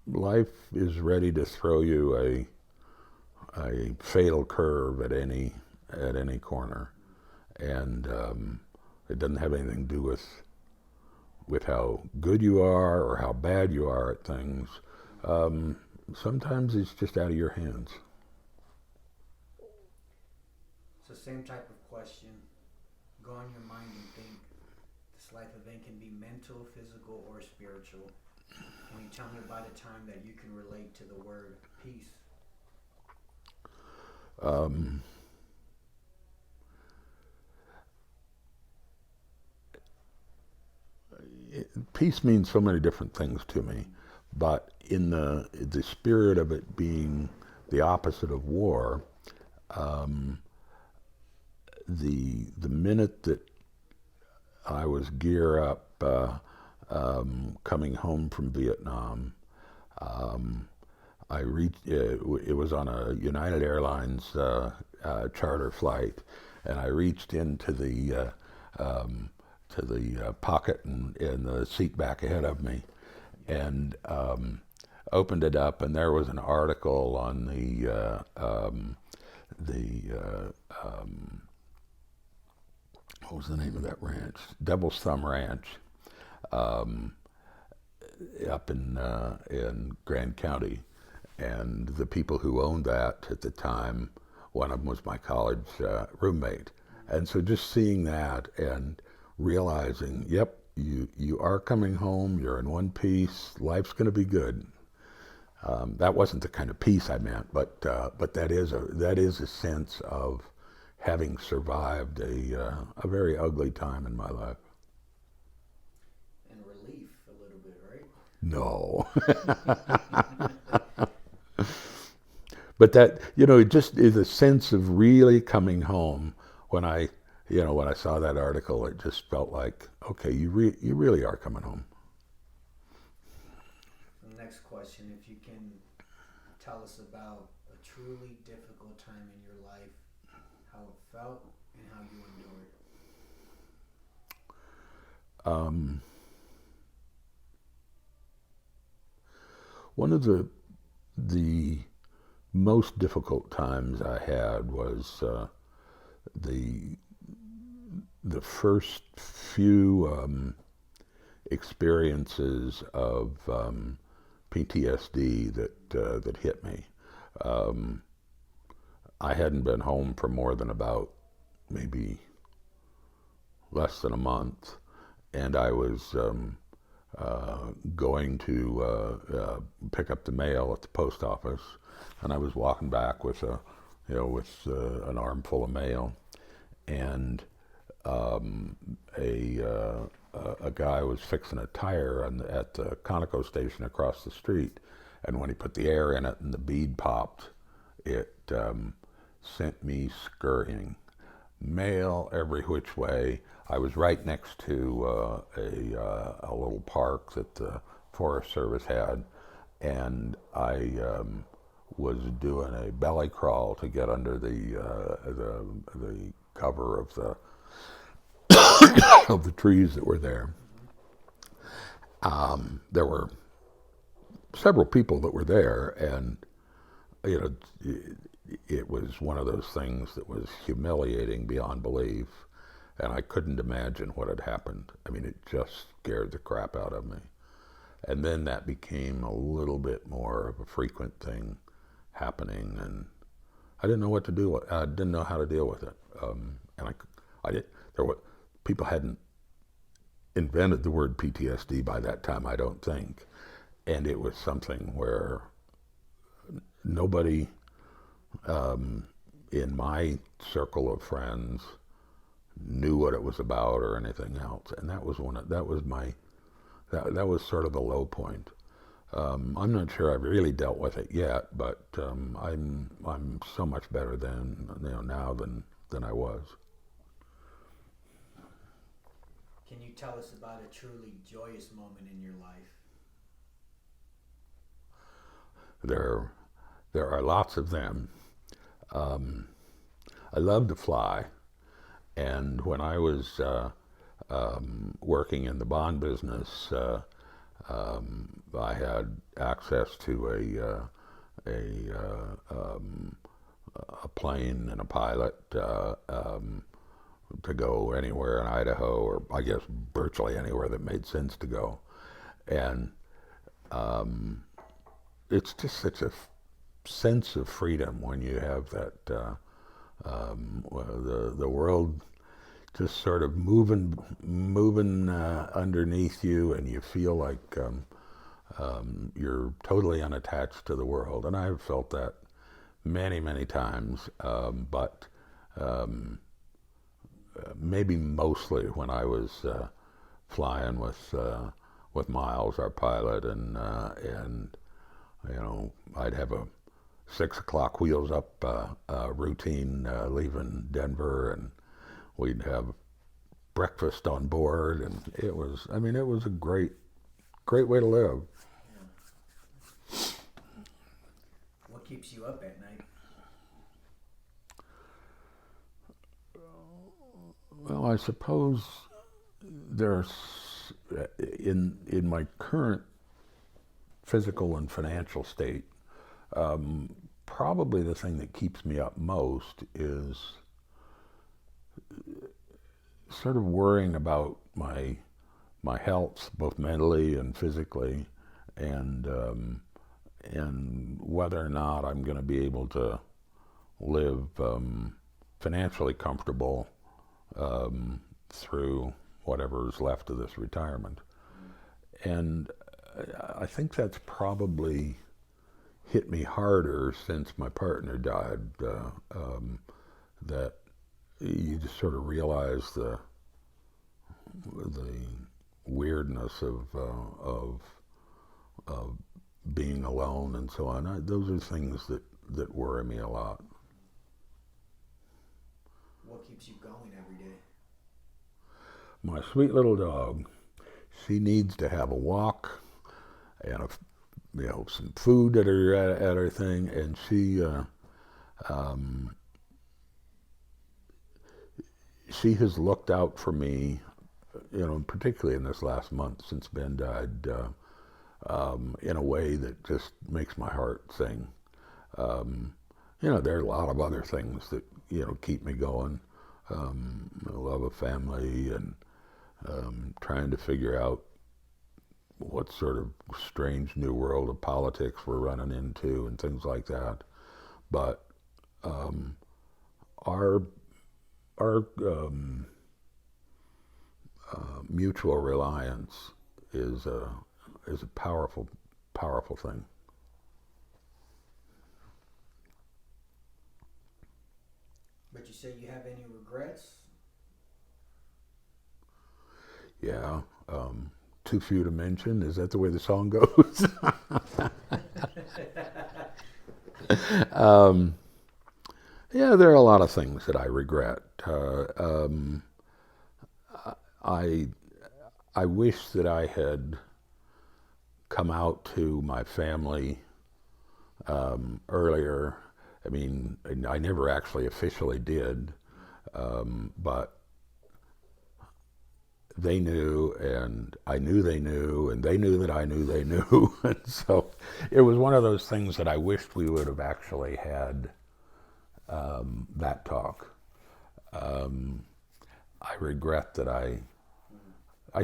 life is ready to throw you a fatal curve at any corner, and it doesn't have anything to do with how good you are or how bad you are at things. Um, Sometimes it's just out of your hands. So same type of question. Go in your mind and think this life event can be mental, physical, or spiritual. Can you tell me about a time that you can relate to the word peace? Um, Peace means so many different things to me, but in the spirit of it being the opposite of war, um, the minute that I was gear up coming home from Vietnam, um, I reached. It was on a United Airlines charter flight, and I reached into the pocket in the seat back ahead of me, and opened it up, and there was an article on the what was the name of that ranch? Devil's Thumb Ranch, um, up in Grand County, and the people who owned that at the time, one of them was my college roommate, and so just seeing that and realizing, yep, you are coming home, you're in one piece, life's going to be good. That wasn't the kind of peace I meant, but that is a sense of having survived a very ugly time in my life. And relief a little bit, right? No, but that it just is a sense of really coming home. When I saw that article, it just felt like, okay, you really are coming home. The next question, if you can tell us about a truly difficult time in your life, how it felt, and how you endured. Um, One of the most difficult times I had was the the first few experiences of PTSD that hit me. Um, I hadn't been home for more than about maybe less than a month, and I was going to pick up the mail at the post office, and I was walking back with an armful of mail, and a guy was fixing a tire at the Conoco station across the street, and when he put the air in it and the bead popped, it sent me scurrying. Mail every which way. I was right next to a little park that the Forest Service had, and I was doing a belly crawl to get under the cover of the of the trees that were there. There were several people that were there, and you know, it was one of those things that was humiliating beyond belief, and I couldn't imagine what had happened. I mean, it just scared the crap out of me. And then that became a little bit more of a frequent thing happening, and I didn't know what to do. I didn't know how to deal with it, and I did. There were people hadn't invented the word PTSD by that time, I don't think, and it was something where nobody in my circle of friends knew what it was about or anything else, and that was that was sort of the low point. I'm not sure I've really dealt with it yet, but I'm so much better now than I was. tell us about a truly joyous moment in your life? There are lots of them. I love to fly, and when I was working in the bond business, I had access to a plane and a pilot to go anywhere in Idaho, or I guess virtually anywhere that made sense to go. And it's just such a sense of freedom when you have that, the world just sort of moving underneath you, and you feel like you're totally unattached to the world. And I've felt that many times, but maybe mostly when I was flying with Miles, our pilot, and I'd have a 6 o'clock wheels up routine leaving Denver, and we'd have breakfast on board, and it was a great way to live. Yeah. What keeps you up at night? Well, I suppose there's in my current physical and financial state, probably the thing that keeps me up most is sort of worrying about my health, both mentally and physically, and whether or not I'm going to be able to live financially comfortable through whatever is left of this retirement. And I think that's probably hit me harder since my partner died, that you just sort of realize the weirdness of being alone and so on. Those are things that worry me a lot. What keeps you going every day? My sweet little dog, she needs to have a walk and some food at her thing, and she has looked out for me, particularly in this last month since Ben died, in a way that just makes my heart sing. There are a lot of other things that keep me going. I love a family, and trying to figure out what sort of strange new world of politics we're running into and things like that. But our mutual reliance is a powerful thing. But you say you have any regrets? Yeah, too few to mention. Is that the way the song goes? Yeah, there are a lot of things that I regret. I wish that I had come out to my family earlier. I mean, I never actually officially did, but they knew, and I knew they knew, and they knew that I knew they knew. And so it was one of those things that I wished we would have actually had that talk. I regret that I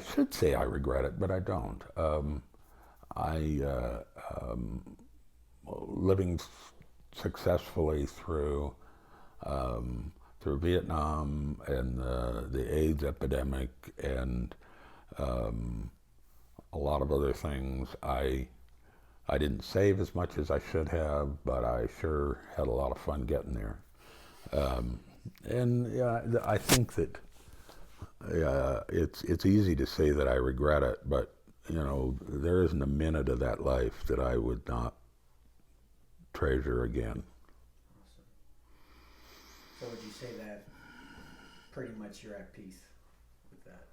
should say I regret it, but I don't. Living successfully through Vietnam and the AIDS epidemic and a lot of other things. I didn't save as much as I should have, but I sure had a lot of fun getting there. And yeah, I think that it's easy to say that I regret it, but there isn't a minute of that life that I would not treasure again. So would you say that pretty much you're at peace with that?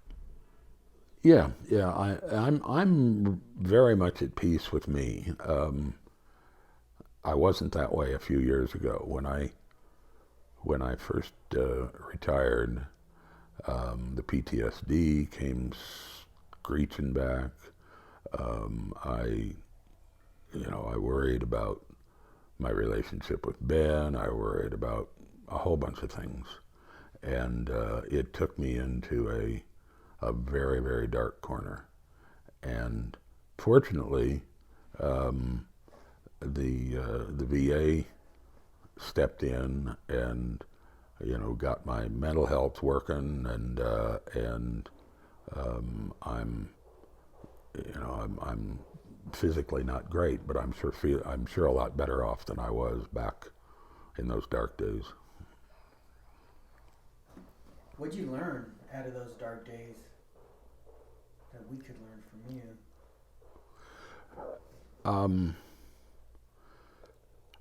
Yeah. I'm very much at peace with me. I wasn't that way a few years ago when I first retired. The PTSD came screeching back. I I worried about my relationship with Ben. I worried about a whole bunch of things, and it took me into a very, very dark corner. And fortunately, the VA stepped in and got my mental health working, and I'm I'm physically not great, but I'm sure a lot better off than I was back in those dark days. What'd you learn out of those dark days that we could learn from you?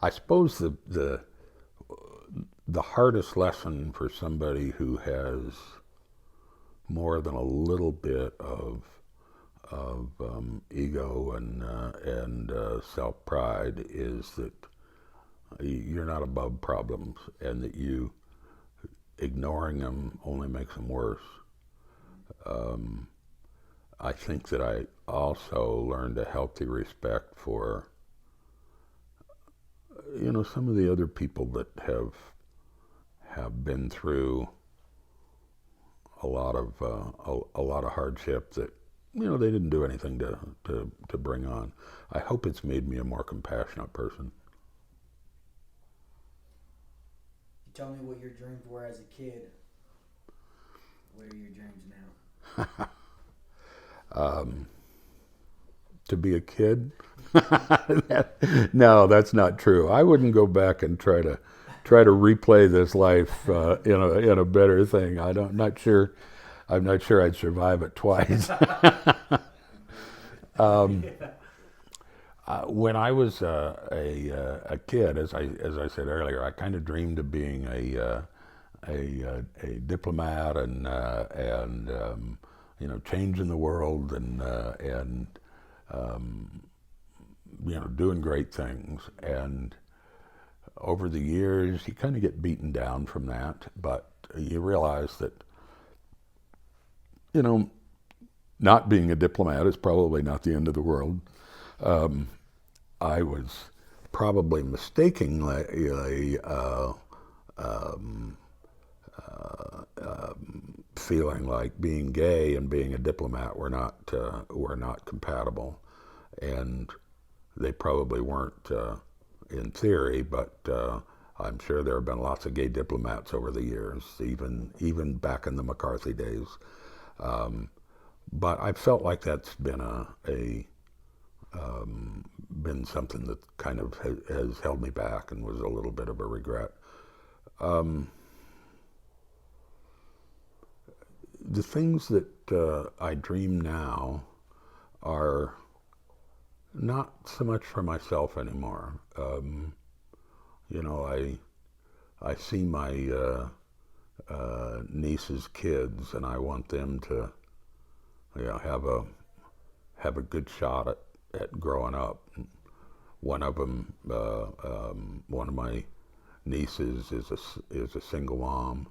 I suppose the hardest lesson for somebody who has more than a little bit of ego and self pride is that you're not above problems, and that you ignoring them only makes them worse. I think that I also learned a healthy respect for some of the other people that have been through a lot of a lot of hardship that they didn't do anything to bring on. I hope it's made me a more compassionate person. You tell me what your dreams were as a kid. What are your dreams now? To be a kid? No, that's not true. I wouldn't go back and try to replay this life in a better thing. Not sure. I'm not sure I'd survive it twice. When I was a kid, as I said earlier, I kind of dreamed of being a diplomat and changing the world and doing great things. And over the years, you kind of get beaten down from that, but you realize that not being a diplomat is probably not the end of the world. I was probably mistakenly feeling like being gay and being a diplomat were not compatible, and they probably weren't in theory, but I'm sure there have been lots of gay diplomats over the years, even back in the McCarthy days. But I felt like that's been something that kind of has held me back and was a little bit of a regret. The things that I dream now are not so much for myself anymore. I see my niece's kids, and I want them to have a good shot at growing up. One of them, one of my nieces, is a single mom,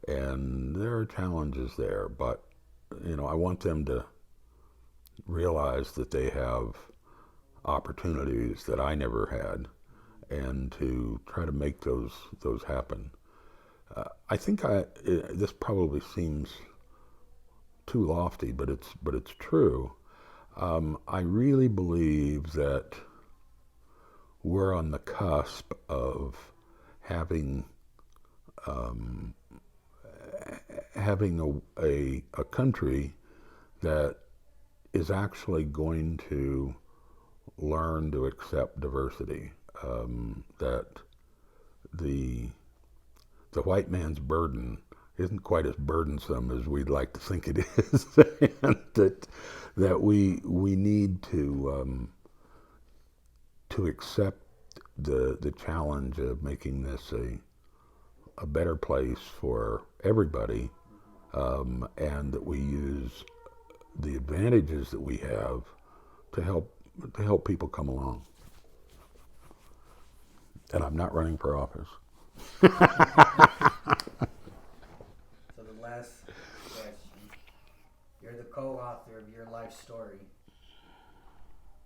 and there are challenges there. But I want them to realize that they have opportunities that I never had, and to try to make those happen. I think this probably seems too lofty, but it's true. I really believe that we're on the cusp of having a country that is actually going to learn to accept diversity. That the white man's burden isn't quite as burdensome as we'd like to think it is, and that we need to accept the challenge of making this a better place for everybody, and that we use the advantages that we have to help people come along. And I'm not running for office. So the last question. You're the co-author of your life story.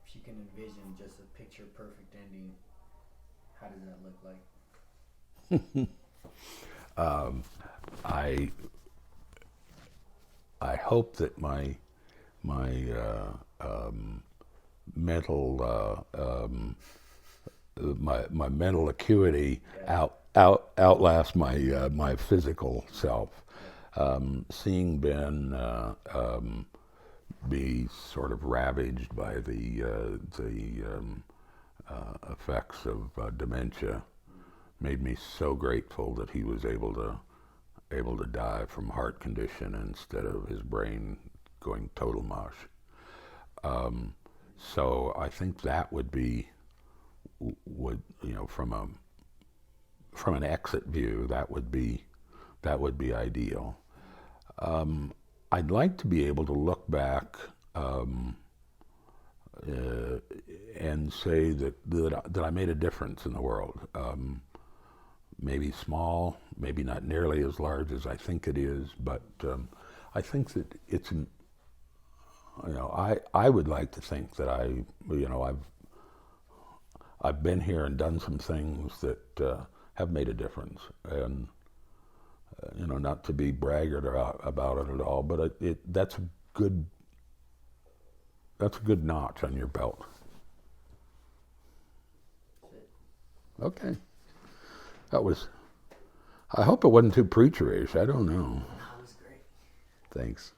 If you can envision just a picture perfect ending, how does that look like? I hope that my mental my mental acuity outlasts my physical self. Seeing Ben be sort of ravaged by the effects of dementia made me so grateful that he was able to die from heart condition instead of his brain going total mush. So I think that would from an exit view, that would be ideal. I'd like to be able to look back and say that I made a difference in the world. Maybe small, maybe not nearly as large as I think it is, but I think that it's, I would like to think that I've been here and done some things that have made a difference, and not to be braggart about it at all, but that's a good notch on your belt. Okay. I hope it wasn't too preacherish. I don't know. That was great. Thanks.